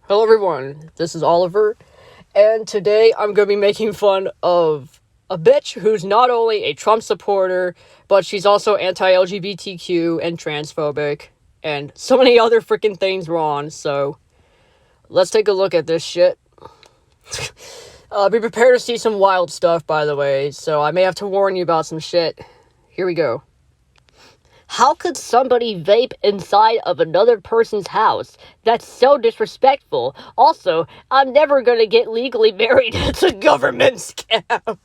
Hello everyone, this is Oliver, and today I'm going to be making fun of a bitch who's not only a Trump supporter, but she's also anti-LGBTQ and transphobic, and so many other freaking things wrong, so let's take a look at this shit. Be prepared to see some wild stuff, by the way, so I may have to warn you about some shit. Here we go. How could somebody vape inside of another person's house? That's so disrespectful. Also, I'm never gonna get legally married. It's a government scam.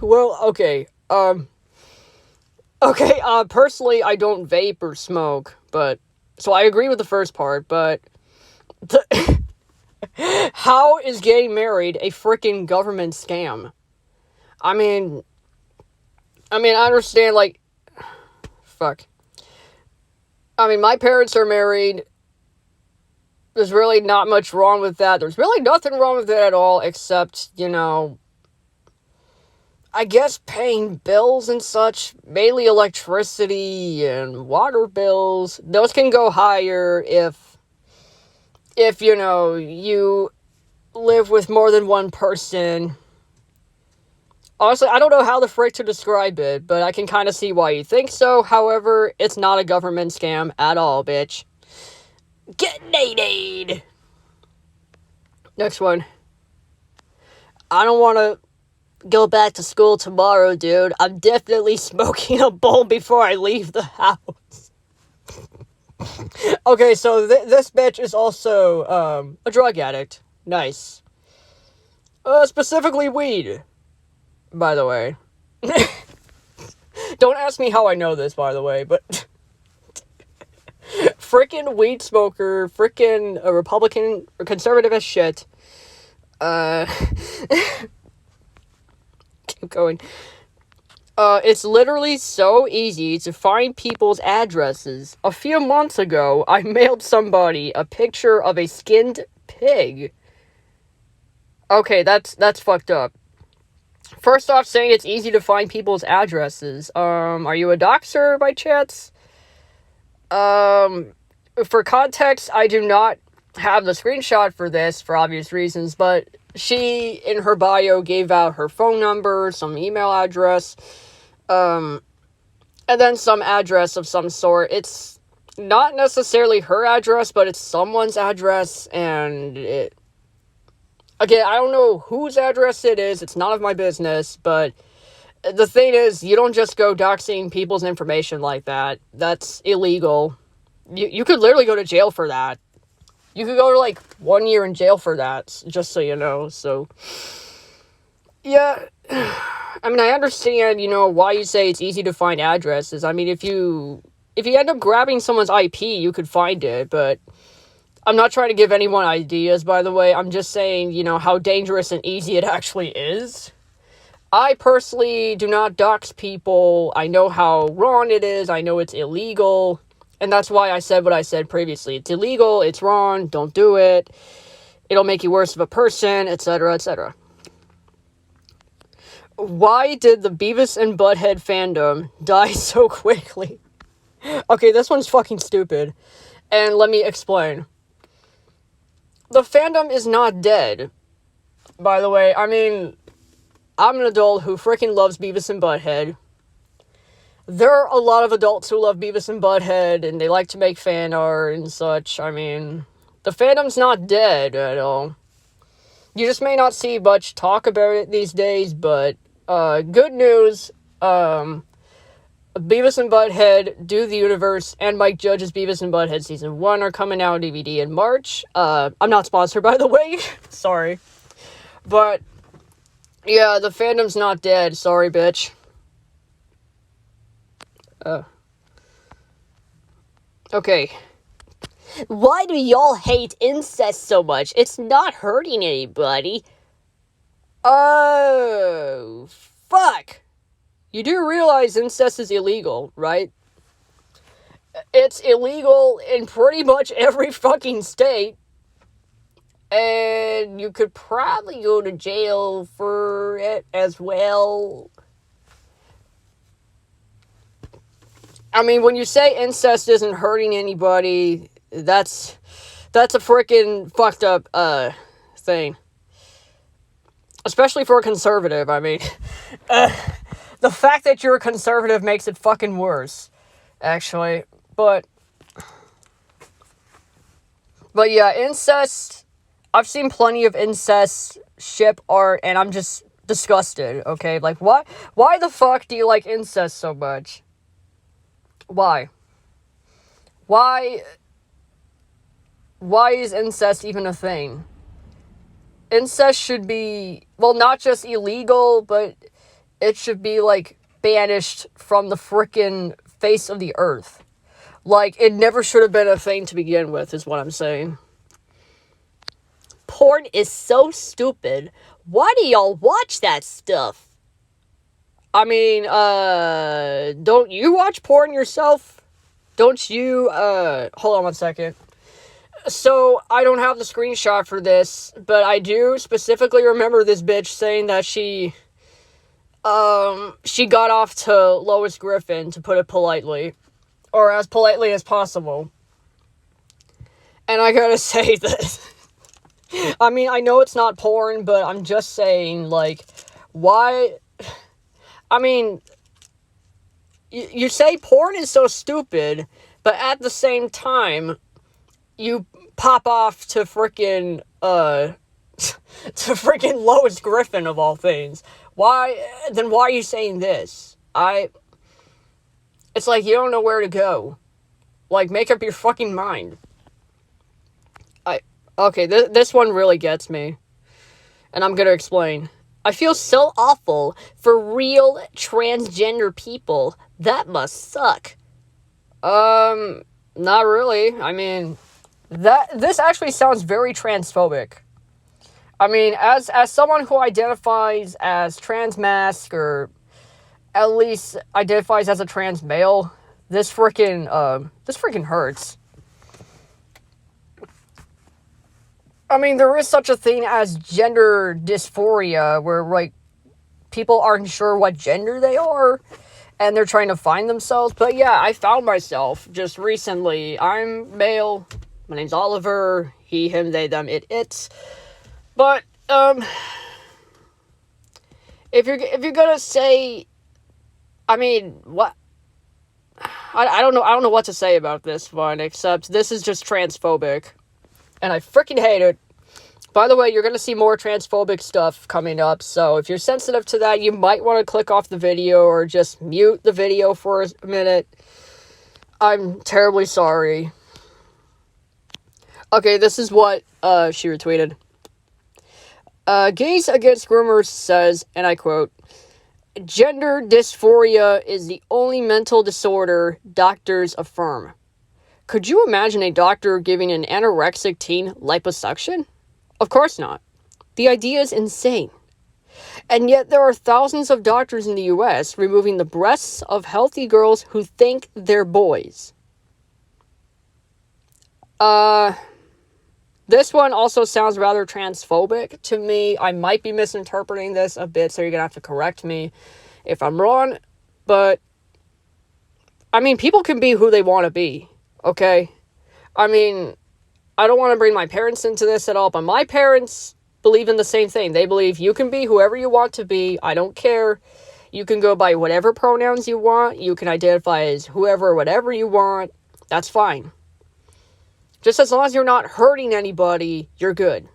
Well, okay. Personally, I don't vape or smoke, but... So I agree with the first part, but... How is getting married a freaking government scam? I mean, I understand, like... Fuck. I mean, my parents are married. There's really not much wrong with that. There's really nothing wrong with it at all, except, I guess paying bills and such, mainly electricity and water bills. Those can go higher if you live with more than one person. Honestly, I don't know how the frick to describe it, but I can kind of see why you think so. However, it's not a government scam at all, bitch. Get nated! Next one. I don't want to go back to school tomorrow, dude. I'm definitely smoking a bowl before I leave the house. Okay, so this bitch is also a drug addict. Nice. Specifically weed, by the way. Don't ask me how I know this, by the way, but... Frickin' weed smoker, frickin' a Republican, or conservative as shit. Keep going. It's literally so easy to find people's addresses. A few months ago, I mailed somebody a picture of a skinned pig. Okay, that's fucked up. First off, saying it's easy to find people's addresses. Are you a doxer by chance? For context, I do not have the screenshot for this for obvious reasons, but she, in her bio, gave out her phone number, some email address, and then some address of some sort. It's not necessarily her address, but it's someone's address, and again, I don't know whose address it is, it's none of my business, but the thing is, you don't just go doxing people's information like that. That's illegal. You could literally go to jail for that. You could go to, 1 year in jail for that, just so you know, so... Yeah, I mean, I understand, why you say it's easy to find addresses. I mean, if you end up grabbing someone's IP, you could find it, but... I'm not trying to give anyone ideas, by the way. I'm just saying, how dangerous and easy it actually is. I personally do not dox people. I know how wrong it is. I know it's illegal. And that's why I said what I said previously. It's illegal. It's wrong. Don't do it. It'll make you worse of a person, etc., etc. Why did the Beavis and Butthead fandom die so quickly? Okay, this one's fucking stupid. And let me explain. The fandom is not dead. By the way, I mean... I'm an adult who freaking loves Beavis and Butthead. There are a lot of adults who love Beavis and Butthead, and they like to make fan art and such. I mean, the fandom's not dead at all. You just may not see much talk about it these days, but, good news, Beavis and Butthead, Do the Universe, and Mike Judge's Beavis and Butthead Season 1 are coming out on DVD in March. I'm not sponsored, by the way. Sorry. But... yeah, the fandom's not dead. Sorry, bitch. Okay. Why do y'all hate incest so much? It's not hurting anybody. Oh, fuck. You do realize incest is illegal, right? It's illegal in pretty much every fucking state. And you could probably go to jail for it as well. I mean, when you say incest isn't hurting anybody, that's a freaking fucked up, thing. Especially for a conservative, I mean. The fact that you're a conservative makes it fucking worse, actually. But yeah, incest, I've seen plenty of incest ship art, and I'm just disgusted, okay? Like, why the fuck do you like incest so much? Why? Why is incest even a thing? Incest should be, well, not just illegal, but it should be, like, banished from the frickin' face of the earth. Like, it never should have been a thing to begin with, is what I'm saying. Porn is so stupid. Why do y'all watch that stuff? I mean, don't you watch porn yourself? Don't you, hold on one second. So, I don't have the screenshot for this, but I do specifically remember this bitch saying that she got off to Lois Griffin, to put it politely. Or as politely as possible. And I gotta say that, I mean, I know it's not porn, but I'm just saying, like, why, I mean, you say porn is so stupid, but at the same time, you pop off to frickin', to frickin' Lois Griffin, of all things. Why are you saying this? It's like you don't know where to go. Like, make up your fucking mind. Okay, this one really gets me. And I'm gonna explain. I feel so awful for real transgender people. That must suck. Not really. I mean, this actually sounds very transphobic. I mean, as someone who identifies as transmasc, or at least identifies as a trans male, this freaking hurts. I mean, there is such a thing as gender dysphoria, where, like, people aren't sure what gender they are, and they're trying to find themselves. But yeah, I found myself just recently. I'm male. My name's Oliver. He, him, they, them, it. But if you're gonna say, I mean, what? I don't know what to say about this one, except this is just transphobic. And I freaking hate it. By the way, you're going to see more transphobic stuff coming up, so if you're sensitive to that, you might want to click off the video or just mute the video for a minute. I'm terribly sorry. Okay, this is what she retweeted. Gays Against Groomers says, and I quote, "Gender dysphoria is the only mental disorder doctors affirm. Could you imagine a doctor giving an anorexic teen liposuction? Of course not. The idea is insane. And yet there are thousands of doctors in the US removing the breasts of healthy girls who think they're boys." This one also sounds rather transphobic to me. I might be misinterpreting this a bit, so you're gonna have to correct me if I'm wrong. But, I mean, people can be who they want to be. Okay? I mean, I don't want to bring my parents into this at all, but my parents believe in the same thing. They believe you can be whoever you want to be. I don't care. You can go by whatever pronouns you want. You can identify as whoever, whatever you want. That's fine. Just as long as you're not hurting anybody, you're good.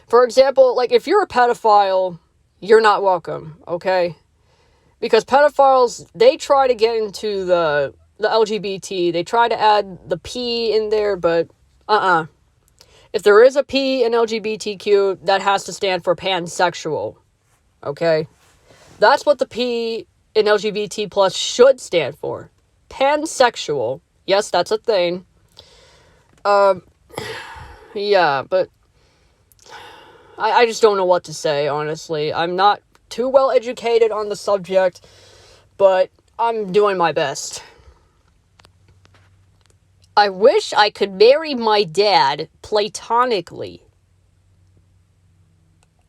For example, like, if you're a pedophile, you're not welcome, okay? Because pedophiles, they try to get into the LGBT, they try to add the P in there, but if there is a P in LGBTQ, that has to stand for pansexual, okay? That's what the P in LGBT plus should stand for. Pansexual. Yes, that's a thing. Yeah, but I just don't know what to say, honestly. I'm not too well educated on the subject, but I'm doing my best. I wish I could marry my dad platonically.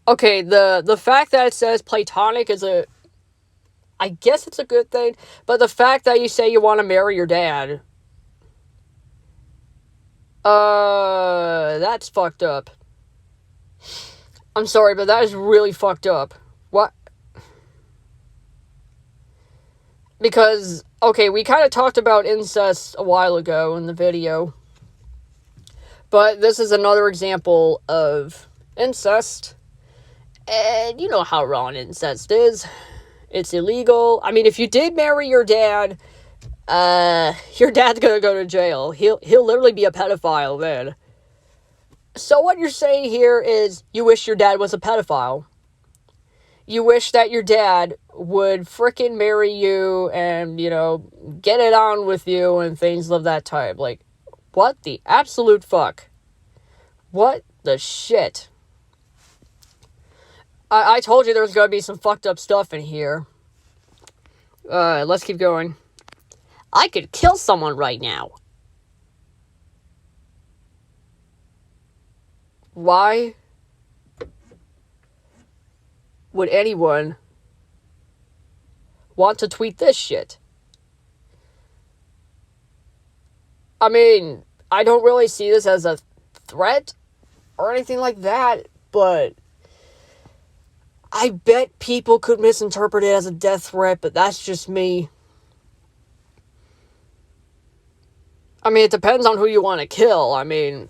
Okay, the fact that it says platonic is I guess it's a good thing. But the fact that you say you want to marry your dad, that's fucked up. I'm sorry, but that is really fucked up. What? Because, okay, we kind of talked about incest a while ago in the video. But this is another example of incest. And you know how wrong incest is. It's illegal. I mean, if you did marry your dad's gonna go to jail. He'll literally be a pedophile then. So what you're saying here is you wish your dad was a pedophile. You wish that your dad would frickin' marry you and, you know, get it on with you and things of that type. Like, what the absolute fuck? What the shit? I told you there was gonna be some fucked up stuff in here. Let's keep going. I could kill someone right now. Why would anyone want to tweet this shit? I mean, I don't really see this as a threat or anything like that, but I bet people could misinterpret it as a death threat, but that's just me. I mean, it depends on who you want to kill. I mean,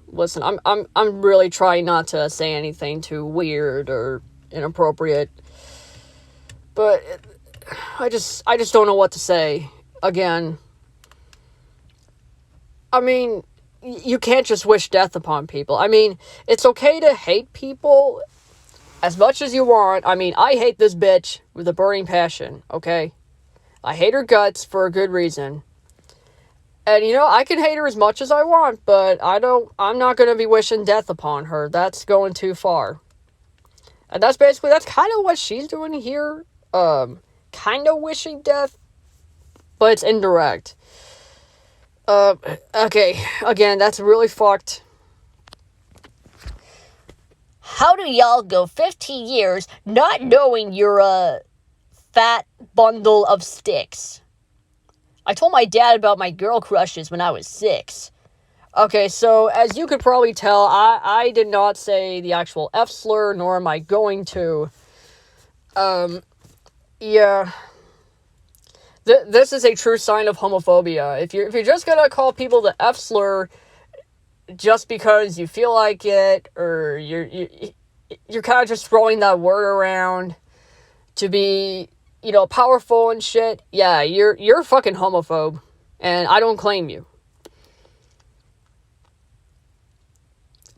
listen, I'm really trying not to say anything too weird or inappropriate, but I just don't know what to say. Again, I mean, you can't just wish death upon people. I mean, it's okay to hate people as much as you want. I mean, I hate this bitch with a burning passion, okay? I hate her guts for a good reason. And, you know, I can hate her as much as I want, but I'm not going to be wishing death upon her. That's going too far. And that's kind of what she's doing here. Kind of wishing death, but it's indirect. Okay, again, that's really fucked. How do y'all go 15 years not knowing you're a fat bundle of sticks? I told my dad about my girl crushes when I was 6. Okay, so as you could probably tell, I did not say the actual F slur, nor am I going to. Yeah. This is a true sign of homophobia. If you're just gonna call people the F slur just because you feel like it, or you're kind of just throwing that word around to be, you know, powerful and shit, yeah, you're a fucking homophobe, and I don't claim you.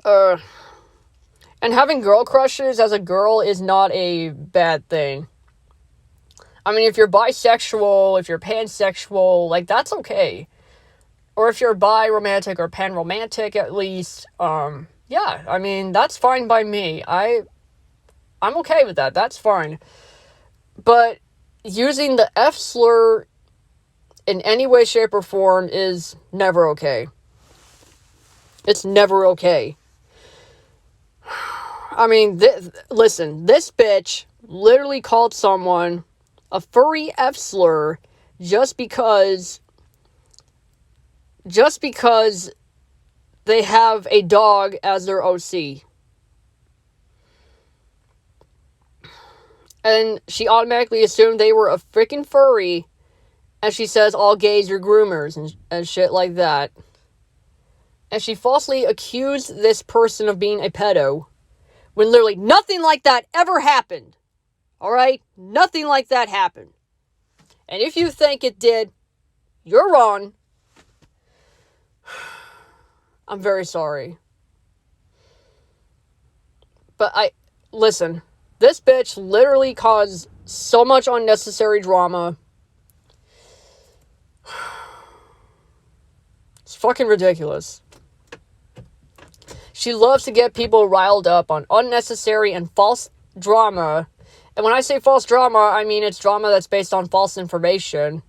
And having girl crushes as a girl is not a bad thing. I mean, if you're bisexual, if you're pansexual, like, that's okay. Or if you're bi-romantic or pan-romantic, at least, yeah, I mean, that's fine by me. I'm okay with that, that's fine. But using the F slur in any way, shape, or form is never okay. It's never okay. I mean, listen, this bitch literally called someone a furry F slur just because they have a dog as their OC. And she automatically assumed they were a freaking furry, and she says all gays are groomers and shit like that. And she falsely accused this person of being a pedo, when literally nothing like that ever happened. Alright? Nothing like that happened. And if you think it did, you're wrong. I'm very sorry. But listen, this bitch literally caused so much unnecessary drama. It's fucking ridiculous. She loves to get people riled up on unnecessary and false drama. And when I say false drama, I mean it's drama that's based on false information.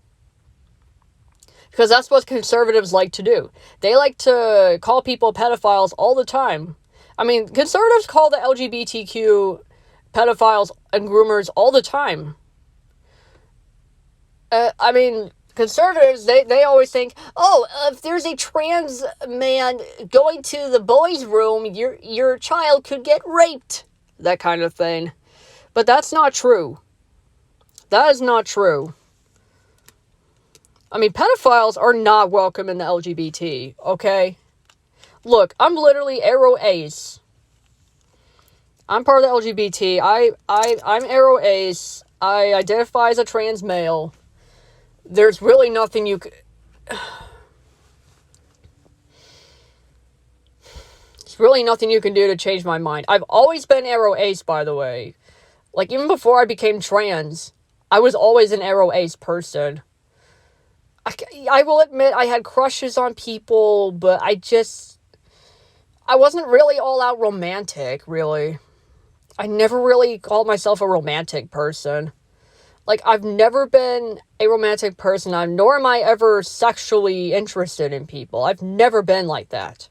Because that's what conservatives like to do. They like to call people pedophiles all the time. I mean, conservatives call the LGBTQ pedophiles and groomers all the time. I mean, conservatives, they always think, oh, if there's a trans man going to the boys' room, your child could get raped. That kind of thing. But that's not true. That is not true. I mean, pedophiles are not welcome in the LGBT, okay? Look, I'm literally Arrow Ace. I'm part of the LGBT. I'm Arrow Ace. I identify as a trans male. There's really nothing you could... There's really nothing you can do to change my mind. I've always been Arrow Ace, by the way. Like, even before I became trans, I was always an Arrow Ace person. I will admit I had crushes on people, but I wasn't really all out romantic, really. I never really called myself a romantic person. Like, I've never been a romantic person, nor am I ever sexually interested in people. I've never been like that.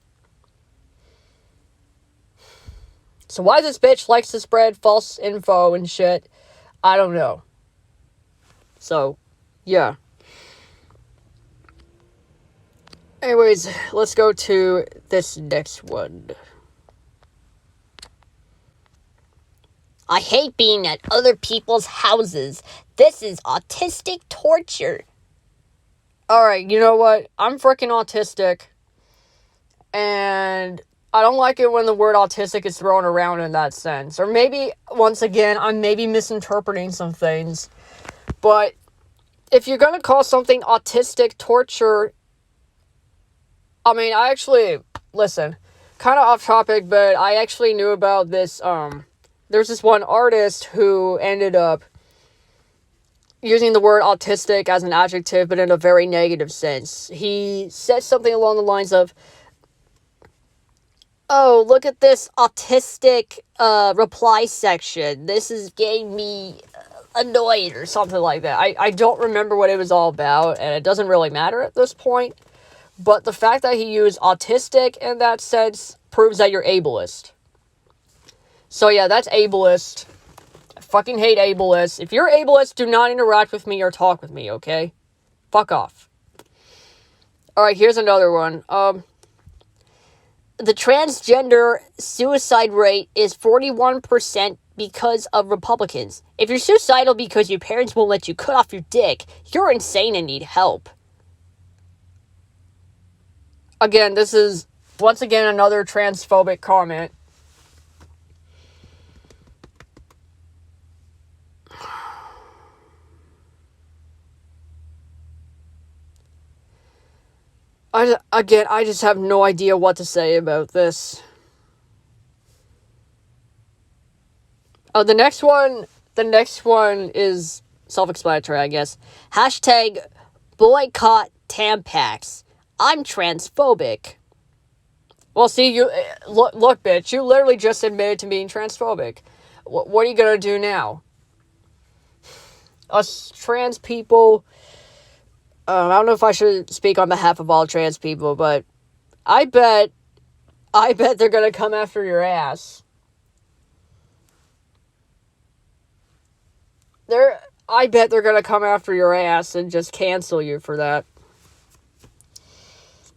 So why this bitch likes to spread false info and shit, I don't know. So, yeah. Anyways, let's go to this next one. I hate being at other people's houses. This is autistic torture. Alright, you know what? I'm freaking autistic. And I don't like it when the word autistic is thrown around in that sense. Or maybe, once again, I'm maybe misinterpreting some things. But if you're going to call something autistic torture... I mean, I actually... Listen, kind of off topic, but I actually knew about this... There's this one artist who ended up using the word autistic as an adjective, but in a very negative sense. He said something along the lines of, oh, look at this autistic reply section. This is getting me annoyed or something like that. I don't remember what it was all about, and it doesn't really matter at this point. But the fact that he used autistic in that sense proves that you're ableist. So yeah, that's ableist. I fucking hate ableists. If you're ableist, do not interact with me or talk with me, okay? Fuck off. Alright, here's another one. The transgender suicide rate is 41% because of Republicans. If you're suicidal because your parents won't let you cut off your dick, you're insane and need help. Again, this is, once again, another transphobic comment. I just have no idea what to say about this. Oh, the next one is self-explanatory, I guess. Hashtag boycott Tampax. I'm transphobic. Well, see, you look, bitch. You literally just admitted to being transphobic. What are you gonna do now? Us trans people. I don't know if I should speak on behalf of all trans people, but I bet they're gonna come after your ass. I bet they're gonna come after your ass and just cancel you for that.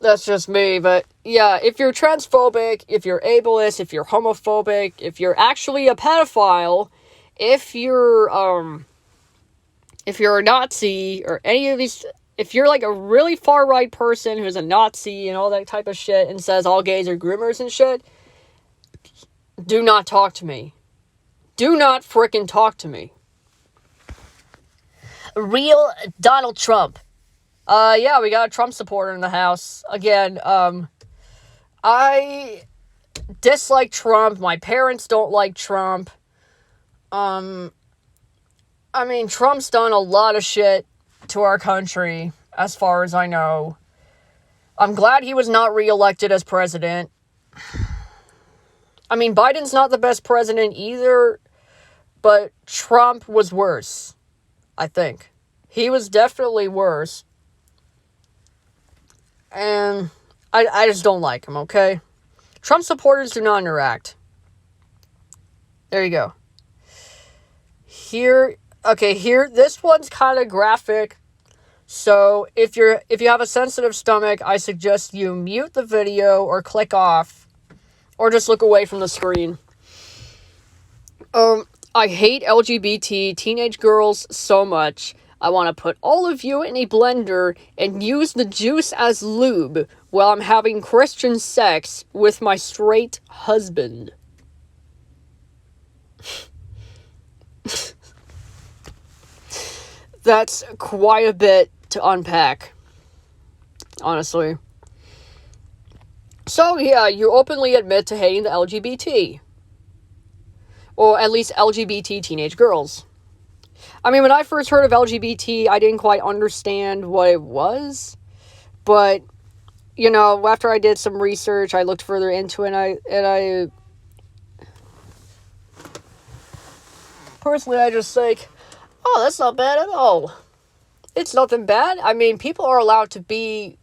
That's just me, but yeah, if you're transphobic, if you're ableist, if you're homophobic, if you're actually a pedophile, if you're a Nazi, or any of these, if you're like a really far-right person who's a Nazi and all that type of shit and says all gays are groomers and shit, do not talk to me. Do not frickin' talk to me. Real Donald Trump. Yeah, we got a Trump supporter in the house. Again, I dislike Trump. My parents don't like Trump. I mean, Trump's done a lot of shit to our country, as far as I know. I'm glad he was not reelected as president. I mean, Biden's not the best president either, but Trump was worse, I think. He was definitely worse. And I just don't like him, okay? Trump supporters do not interact. There you go. Here, this one's kind of graphic. So if you have a sensitive stomach, I suggest you mute the video or click off or just look away from the screen. I hate LGBT teenage girls so much. I want to put all of you in a blender and use the juice as lube while I'm having Christian sex with my straight husband. That's quite a bit to unpack, honestly. So yeah, you openly admit to hating the LGBT. Or at least LGBT teenage girls. I mean, when I first heard of LGBT, I didn't quite understand what it was. But, you know, after I did some research, I looked further into it, and I personally, I just think, oh, that's not bad at all. It's nothing bad. I mean, people are allowed to be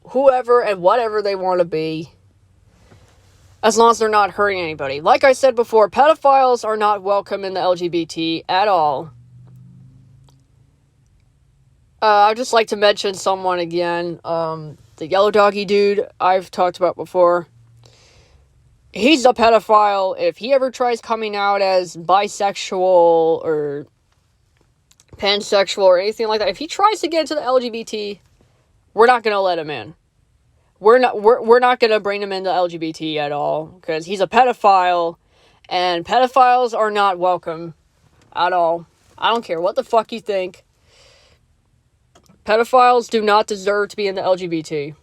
whoever and whatever they want to be, as long as they're not hurting anybody. Like I said before, pedophiles are not welcome in the LGBT at all. I'd just like to mention someone again. The yellow doggy dude I've talked about before. He's a pedophile. If he ever tries coming out as bisexual or pansexual or anything like that, if he tries to get into the LGBT, we're not going to let him in. We're not going to bring him into LGBT at all, because he's a pedophile, and pedophiles are not welcome at all. I don't care what the fuck you think. Pedophiles do not deserve to be in the LGBT.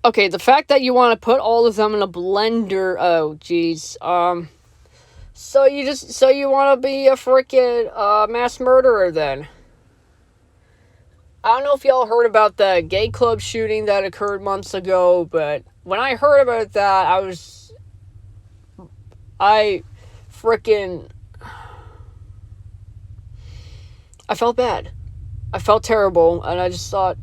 Okay, the fact that you want to put all of them in a blender, oh jeez, so you want to be a freaking mass murderer then? I don't know if y'all heard about the gay club shooting that occurred months ago, but when I heard about that, I felt bad. I felt terrible, and I just thought,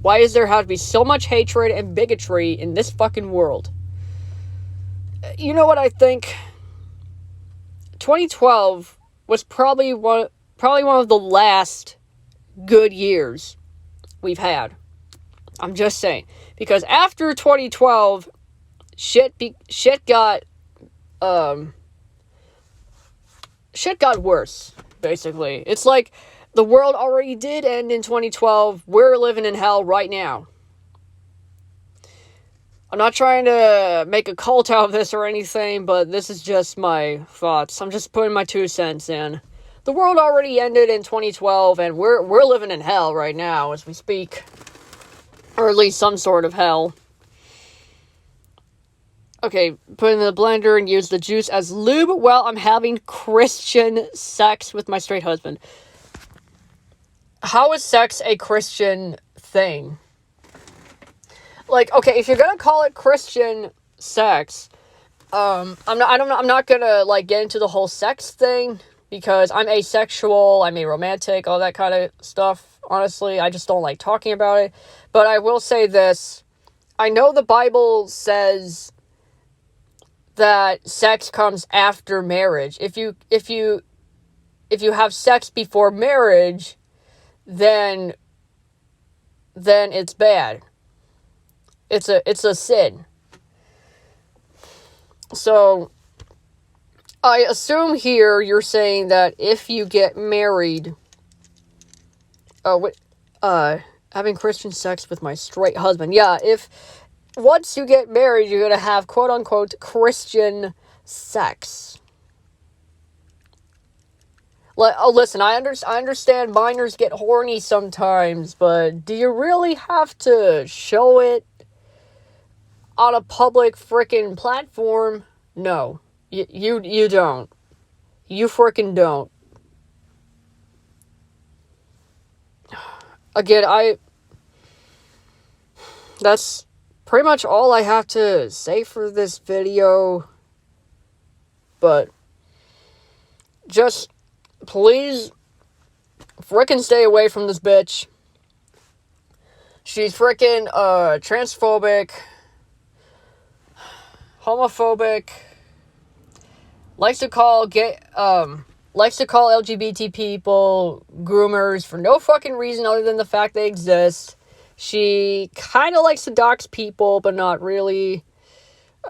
why does there have to be so much hatred and bigotry in this fucking world? You know what I think? 2012 was probably one of the last good years we've had. I'm just saying, because after 2012, shit got worse. Basically, it's like the world already did end in 2012. We're living in hell right now. I'm not trying to make a cult out of this or anything, but this is just my thoughts. I'm just putting my 2 cents in. The world already ended in 2012, and we're living in hell right now as we speak. Or at least some sort of hell. Okay, put it in the blender and use the juice as lube while I'm having Christian sex with my straight husband. How is sex a Christian thing? Like, okay, if you're gonna call it Christian sex, I'm not gonna, like, get into the whole sex thing, because I'm asexual, I'm aromantic, all that kind of stuff. Honestly, I just don't like talking about it. But I will say this. I know the Bible says that sex comes after marriage. If you have sex before marriage, then it's bad. It's a sin. So I assume here you're saying that if you get married, having Christian sex with my straight husband. Yeah, if once you get married, you're gonna have quote unquote Christian sex. Listen, I understand minors get horny sometimes, but do you really have to show it on a public frickin' platform? No. You don't. You frickin' don't. Again, that's pretty much all I have to say for this video. But just please frickin' stay away from this bitch. She's frickin' transphobic, homophobic, likes to call LGBT people groomers for no fucking reason other than the fact they exist. She kind of likes to dox people, but not really.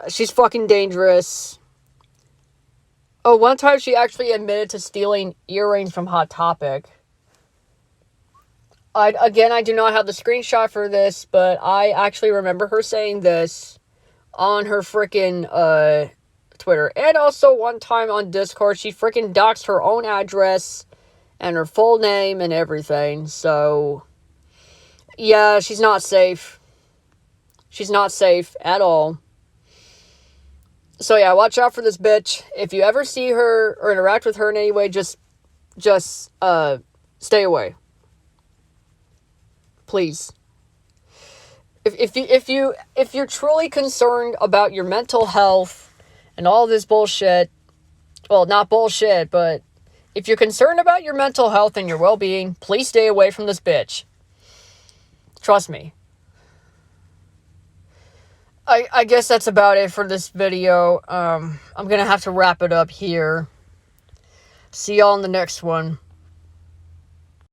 She's fucking dangerous. Oh, one time she actually admitted to stealing earrings from Hot Topic. I do not have the screenshot for this, but I actually remember her saying this on her frickin' Twitter. And also one time on Discord, she frickin' doxed her own address and her full name and everything. So, yeah, she's not safe. She's not safe at all. So yeah, watch out for this bitch. If you ever see her or interact with her in any way, just stay away. Please. If you're truly concerned about your mental health and all this bullshit, well, not bullshit, but if you're concerned about your mental health and your well-being, please stay away from this bitch. Trust me. I guess that's about it for this video. I'm gonna have to wrap it up here. See y'all in the next one.